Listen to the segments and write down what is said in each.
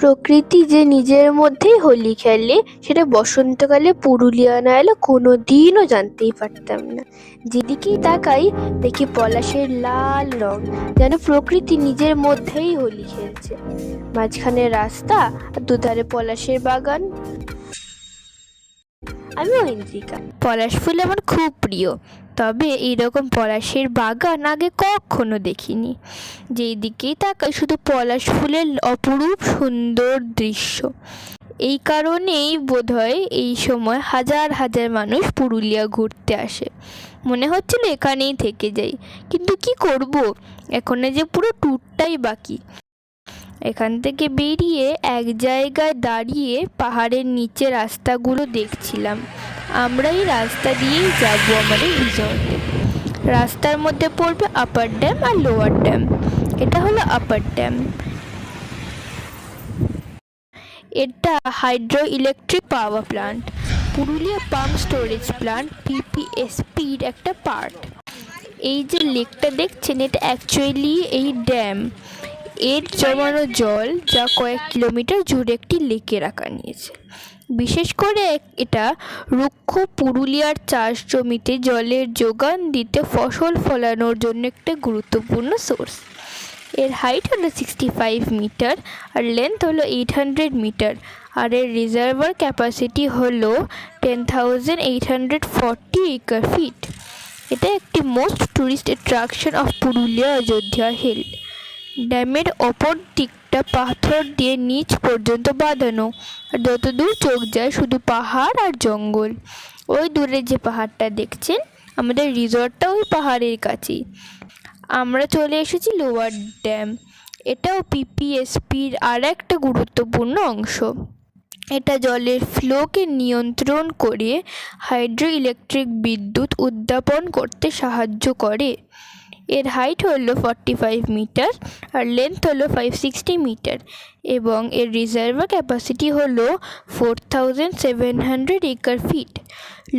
প্রকৃতি যে নিজের মধ্যেই হোলি খেলে সেটা বসন্তকালে পুরুলিয়া না এলে কোনোদিনও জানতেই পারতাম না। যেদিকেই তাকাই দেখি পলাশের লাল রং, যেন প্রকৃতি নিজের মধ্যেই হোলি খেলছে। মাঝখানে রাস্তা আর দুধারে পলাশের বাগান। আমি ঐন্দ্রিকা, পলাশ ফুল আমার খুব প্রিয়, তবে এইরকম পলাশের বাগান আগে কখনো দেখিনি। যেই দিকেই তাকাই শুধু পলাশ ফুলের অপরূপ সুন্দর দৃশ্য। এই কারণেই বোধহয় এই সময় হাজার হাজার মানুষ পুরুলিয়া ঘুরতে আসে। মনে হচ্ছিল এখানেই থেকে যাই, কিন্তু কি করব, এখনো যে পুরো ট্যুরটাই বাকি। এখান থেকে বেরিয়ে এক জায়গায় দাঁড়িয়ে পাহাড়ের নিচে রাস্তাগুলো দেখছিলাম। আমরা এই রাস্তা দিয়েই যাবো আমাদের রিসর্টে। রাস্তার মধ্যে পড়বে আপার ড্যাম আর লোয়ার ড্যাম। এটা হলো আপার ড্যাম। এটা hydro electric power plant, Purulia pump storage plant PPSPর একটা পার্ট। এই যে লেকটা দেখছেন, এটা অ্যাকচুয়ালি এই ড্যাম এর জমানো জল যা কয়েক কিলোমিটার জুড়ে একটি লেকের আকার নিয়েছে। বিশেষ করে এটা রুক্ষ পুরুলিয়ার চাষ জমিতে জলের যোগান দিতে ফসল ফলানোর জন্য একটা গুরুত্বপূর্ণ সোর্স। এর হাইট হলো 65 মিটার আর লেন্থ হলো 800 মিটার, আর এর রিজার্ভার ক্যাপাসিটি হলো 10,840 একর ফিট। এটা একটি most tourist attraction of Purulia Ayodhya hill. ড্যামের অপর দিকটা পাথর দিয়ে নিচ পর্যন্ত বাঁধানো, আর যতদূর চোখ যায় শুধু পাহাড় আর জঙ্গল। ওই দূরে যে পাহাড়টা দেখছেন, আমাদের রিসর্টটা ওই পাহাড়ের কাছেই। আমরা চলে এসেছি লোয়ার ড্যাম। এটাও PPSPর আর একটা গুরুত্বপূর্ণ অংশ। এটা জলের ফ্লোকে নিয়ন্ত্রণ করে হাইড্রো ইলেকট্রিক বিদ্যুৎ উৎপাদন করতে সাহায্য করে। এর হাইট হলো 45 মিটার আর লেন্থ হলো 560 মিটার এবং এর রিজার্ভার ক্যাপাসিটি হলো 4,700 একর ফিট।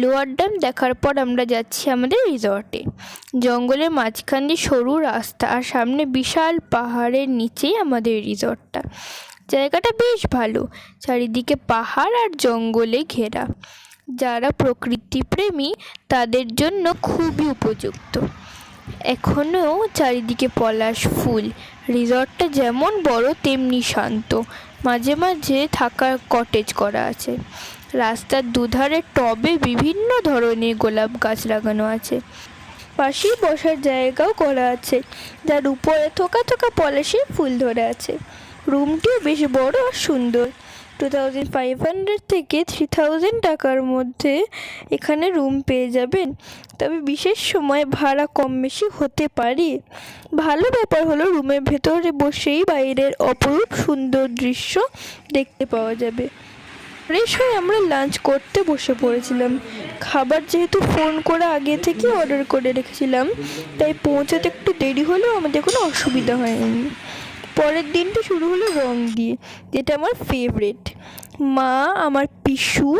লোয়ার ড্যাম দেখার পর আমরা যাচ্ছি আমাদের রিসর্টে। জঙ্গলের মাঝখান দিয়ে সরু রাস্তা আর সামনে বিশাল পাহাড়ের নিচেই আমাদের রিসর্টটা। জায়গাটা বেশ ভালো, চারিদিকে পাহাড় আর জঙ্গলে ঘেরা। যারা প্রকৃতিপ্রেমী তাদের জন্য খুবই উপযুক্ত। এখনও চারিদিকে পলাশ ফুল। রিসর্টটা যেমন বড় তেমনি শান্ত। মাঝে মাঝে থাকার কটেজ করা আছে। রাস্তার দুধারে টবে বিভিন্ন ধরনের গোলাপ গাছ লাগানো আছে। পাশেই বসার জায়গাও করা আছে, যার উপরে থোকা থোকা পলাশের ফুল ধরে আছে। রুমটিও বেশ বড় আর সুন্দর। 2,500 থেকে 3,000 টাকার মধ্যে এখানে রুম পেয়ে যাবেন, তবে বিশেষ সময় ভাড়া কম বেশি হতে পারে। ভালো ব্যাপার হলো রুমের ভেতরে বসেই বাইরের অপরূপ সুন্দর দৃশ্য দেখতে পাওয়া যাবে। ফ্রেশ হয়ে আমরা লাঞ্চ করতে বসে পড়েছিলাম। খাবার যেহেতু ফোন করে আগে থেকে অর্ডার করে রেখেছিলাম, তাই পৌঁছাতে একটু দেরি হলেও আমাদের কোনো অসুবিধা হয়নি। পরের দিনটা শুরু হলো রং দিয়ে, যেটা আমার ফেভারিট। মা, আমার পিসু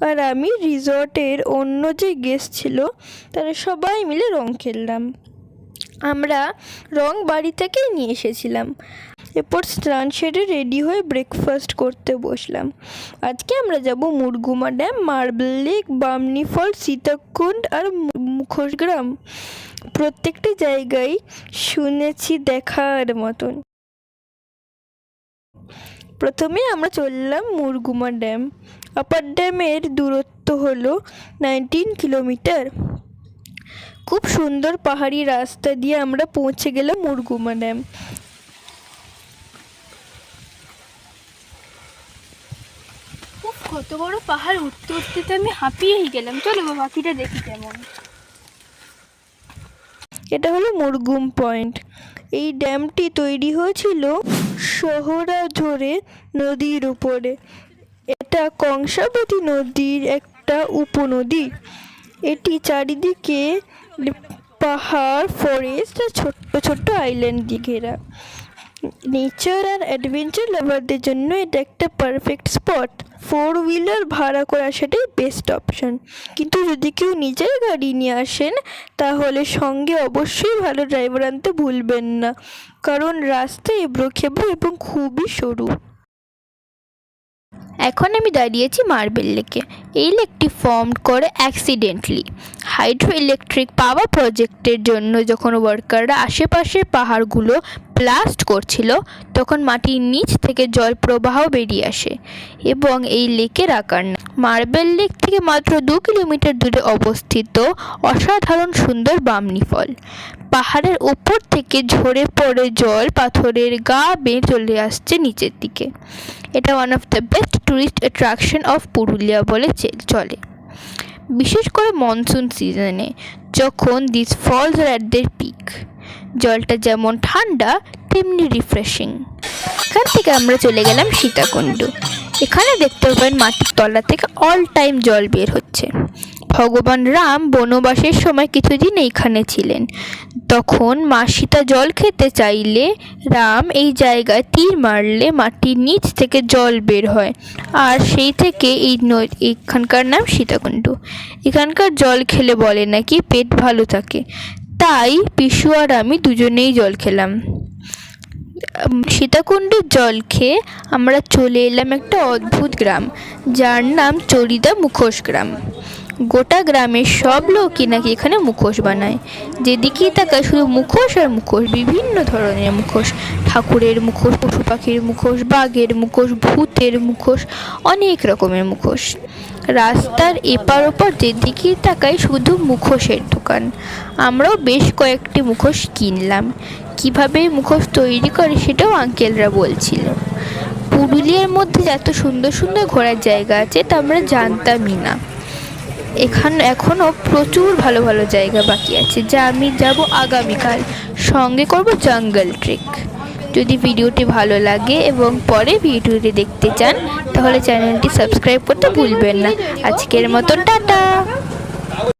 আর আমি, রিসর্টের অন্য যে গেস্ট ছিল তারা সবাই মিলে রং খেললাম। আমরা রং বাড়ি থেকেই নিয়ে এসেছিলাম। এরপর স্নান সেরে রেডি হয়ে ব্রেকফাস্ট করতে বসলাম। আজকে আমরা যাব Murguma dam, marble lake, Bamni fall, Sitakund আর মুখোশগ্রাম। প্রত্যেকটা জায়গায় শুনেছি দেখার মতন। প্রথমে আমরা চললাম মুরগুমা ড্যাম। আপার ড্যামের দূরত্ব হলো 19 কিলোমিটার। খুব সুন্দর পাহাড়ি রাস্তা দিয়ে আমরা পৌঁছে গেলাম মুরগুমা ড্যাম। কত বড় পাহাড়, উঠতে উঠতে তো আমি হাঁপিয়েই গেলাম। চলো বাকিটা দেখি কেমন। এটা হলো মুরগুম পয়েন্ট। এই ড্যামটি তৈরি হয়েছিল সোহরাঝোরে নদীর উপরে। এটা কংসাবতী নদীর একটা উপনদী। এটি চারিদিকে পাহাড়, ফরেস্ট আর ছোট্ট ছোট্ট আইল্যান্ড দিয়ে ঘেরা। নেচার আর অ্যাডভেঞ্চার লাভারদের জন্য এটা একটা পারফেক্ট স্পট। 4 হুইলার ভাড়া করে আসাটাই বেস্ট অপশন, কিন্তু যদি কেউ নিজের গাড়ি নিয়ে আসেন তাহলে সঙ্গে অবশ্যই ভালো ড্রাইভার আনতে ভুলবেন না, কারণ রাস্তা এবড়ো খেবড়ো এবং খুবই সরু। এখন আমি দাঁড়িয়েছি মার্বেল লেকে। এই লেকটি ফর্ম করে অ্যাক্সিডেন্টলি হাইড্রো ইলেকট্রিক পাওয়ার প্রজেক্টের জন্য। যখন ওয়ার্কাররা আশেপাশের পাহাড়গুলো ব্লাস্ট করছিল, তখন মাটির নিচ থেকে জল প্রবাহ বেরিয়ে আসে এবং এই লেকের আকার নেয়। মার্বেল লেক থেকে মাত্র 2 কিলোমিটার দূরে অবস্থিত অসাধারণ সুন্দর বামনি ফল। পাহাড়ের উপর থেকে ঝরে পড়ে জল পাথরের গা বেয়ে চলে আসছে নিচের দিকে। এটা one of the best tourist attraction of Purulia বলে চলে, বিশেষ করে মনসুন সিজনে, যখন this falls are at their peak. জলটা যেমন ঠান্ডা তেমনি রিফ্রেশিং। এখান থেকে আমরা চলে গেলাম সীতাকুণ্ড। এখানে দেখতে পাবেন মাটির তলা থেকে অল টাইম জল বের হচ্ছে। ভগবান রাম বনবাসের সময় কিছুদিন এইখানে ছিলেন। তখন মা সীতা জল খেতে চাইলে রাম এই জায়গায় তীর মারলে মাটির নিচ থেকে জল বের হয়, আর সেই থেকে এখানকার নাম সীতাকুণ্ড। এখানকার জল খেলে বলে নাকি পেট ভালো থাকে, তাই পিসু আর আমি দুজনেই জল খেলাম। সীতাকুণ্ডের জল খেয়ে আমরা চলে এলাম একটা অদ্ভুত গ্রাম, যার নাম চরিদা মুখোশ গ্রাম। গোটা গ্রামের সব লোকই নাকি এখানে মুখোশ বানায়। যেদিকেই তাকায় শুধু মুখোশ আর মুখোশ, বিভিন্ন ধরনের মুখোশ। ঠাকুরের মুখোশ, পশু পাখির মুখোশ, বাঘের মুখোশ, ভূতের মুখোশ, অনেক রকমের মুখোশ। রাস্তার এপার ওপার যেদিকেই তাকাই শুধু মুখোশের দোকান। আমরাও বেশ কয়েকটি মুখোশ কিনলাম। কিভাবে মুখোশ তৈরি করে সেটাও আঙ্কেলরা বলছিল। পুরুলিয়ার মধ্যে এত সুন্দর সুন্দর ঘোরার জায়গা আছে তা আমরা জানতামই না। এখনও প্রচুর ভালো ভালো জায়গা বাকি আছে, যা আমি যাব আগামীকাল। সঙ্গে করব জঙ্গল ট্রেক। যদি ভিডিওটি ভালো লাগে এবং পরে ভিডিওটি দেখতে চান, তাহলে চ্যানেলটি সাবস্ক্রাইব করতে ভুলবেন না। আজকের মতন টাটা।